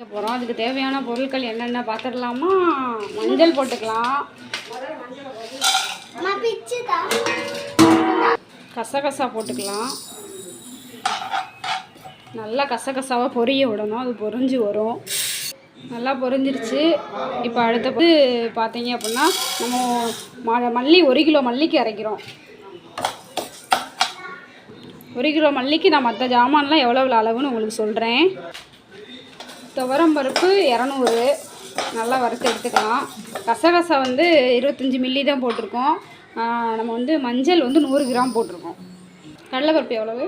போகிறோம். அதுக்கு தேவையான பொருட்கள் என்னென்ன பார்த்துடலாமா? மஞ்சள் போட்டுக்கலாம், கசகசா போட்டுக்கலாம். நல்லா கசகசாவை பொரிய விடணும், அது பொரிஞ்சு வரும். நல்லா பொரிஞ்சிருச்சு. இப்போ அடுத்தது பார்த்தீங்க அப்படின்னா நம்ம மல்லி 1 கிலோ மல்லிக்கு அரைக்கிறோம். 1 கிலோ மல்லிக்கு நான் மற்ற ஜாமான்லாம் எவ்வளோ அளவுன்னு உங்களுக்கு சொல்கிறேன். துவரம்பருப்பு 200 நல்லா வறுத்து எடுத்துக்கலாம். கசகசா 25 மில்லி தான் போட்டிருக்கோம். நம்ம மஞ்சள் 100 கிராம் போட்டிருக்கோம். கடலைப்பருப்பு எவ்வளவு?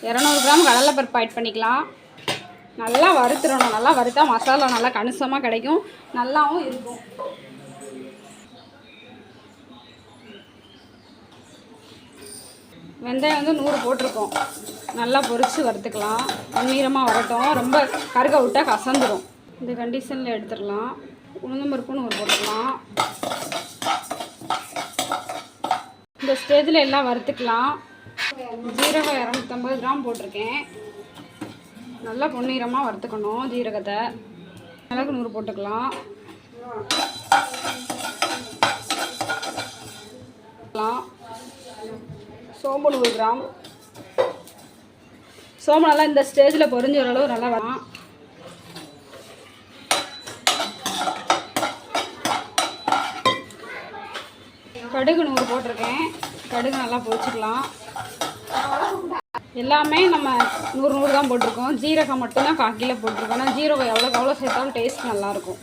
200 கிராம் கடலைப்பருப்பு ஆட் பண்ணிக்கலாம். நல்லா வறுத்துடணும். நல்லா வறுத்தா மசாலா நல்லா கணிசமாக கிடைக்கும், நல்லாவும் இருக்கும். வெந்தயம் 100 போட்டிருக்கோம். நல்லா பொரித்து வறுத்துக்கலாம். பொன்னிறமாக வரட்டும், ரொம்ப கருக விட்டால் கசந்துடும். இந்த கண்டிஷனில் எடுத்துடலாம். உளுந்தம்பருப்பு 100 போட்டுக்கலாம். இந்த ஸ்டேஜில் எல்லாம் வறுத்துக்கலாம். ஜீரகம் 250 கிராம் போட்டிருக்கேன். நல்லா பொன்னிறமாக வறுத்துக்கணும் ஜீரகத்தை. மிளகு 100 போட்டுக்கலாம். சோம்பு 100 கிராம். சோம்பு நல்லா இந்த ஸ்டேஜில் பொரிஞ்ச ஓரளவு நல்லா வரும். கடுகு 100 போட்டிருக்கேன். கடுகு நல்லா பொரிச்சுக்கலாம். எல்லாமே நம்ம 100 தான் போட்டிருக்கோம். ஜீரகம் மட்டும்தான் 1/4 கிலோ போட்டிருக்கோம். ஆனால் ஜீரகம் எவ்வளோ சேர்த்தாலும் டேஸ்ட் நல்லாயிருக்கும்.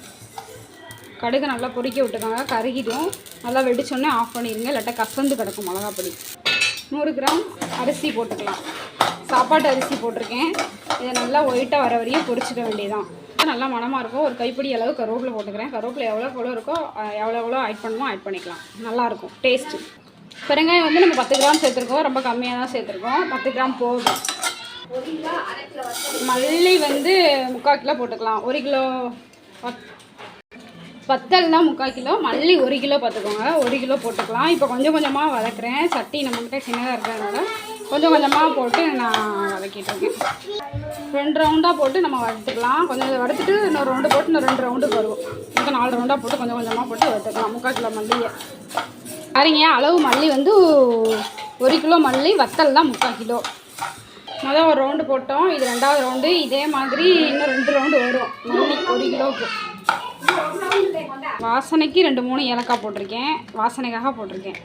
கடுகு நல்லா பொரிக்க விட்டுக்காங்க, கருகிடும். நல்லா வெடிச்சோடனே ஆஃப் பண்ணிடுங்க, இல்லாட்டா கசந்து கிடக்கும் மிளகாப்பொடி. 100 கிராம் அரிசி போட்டுக்கலாம். சாப்பாட்டு அரிசி போட்டிருக்கேன். இதை நல்லா ஒயிட்டாக வர வரையும் பொரிச்சிக்க வேண்டியதான். நல்லா மணமாக இருக்கும். ஒரு கைப்பிடி அளவு கருவேப்பிலை போட்டுக்கிறேன். கருவேப்பிலை எவ்வளோ இருக்கோ எவ்வளோ ஆட் பண்ணுமோ ஆட் பண்ணிக்கலாம். நல்லாயிருக்கும் டேஸ்ட்டு. பெருங்காயம் நம்ம 10 கிராம் சேர்த்துருக்கோம். ரொம்ப கம்மியாக தான் சேர்த்துருக்கோம். 10 கிராம் போதும். மல்லி 3/4 கிலோ போட்டுக்கலாம். 1 கிலோ வத்தல்னா 3/4 கிலோ, மல்லி 1 கிலோ பார்த்துக்கோங்க. 1 கிலோ போட்டுக்கலாம். இப்போ கொஞ்சம் கொஞ்சமாக வதக்குறேன். சட்டி நம்மகிட்ட சின்னதாக இருக்கிறதுனால கொஞ்சம் கொஞ்சமாக போட்டு நான் வதக்கிட்டுருக்கேன். 2 ரவுண்டாக போட்டு நம்ம வறுத்துக்கலாம். கொஞ்சம் வறுத்துட்டு இன்னொரு ரவுண்டு போட்டு இன்னும் 2 ரவுண்டுக்கு வரும். மொத்தம் 4 ரவுண்டாக போட்டு கொஞ்சம் கொஞ்சமாக போட்டு வறுத்துக்கலாம். 3/4 கிலோ மல்லியை பாருங்க. அளவு மல்லி 1 கிலோ மல்லி, வத்தல் தான் 3/4 கிலோ. முதல் ஒரு ரவுண்டு போட்டோம். இது 2வது ரவுண்டு. இதே மாதிரி இன்னும் 2 ரவுண்டு வரும் மல்லி 1 கிலோவுக்கு. வாசனைக்கு 2-3 ஏலக்காய் போட்டிருக்கேன். வாசனைக்காக போட்டிருக்கேன்.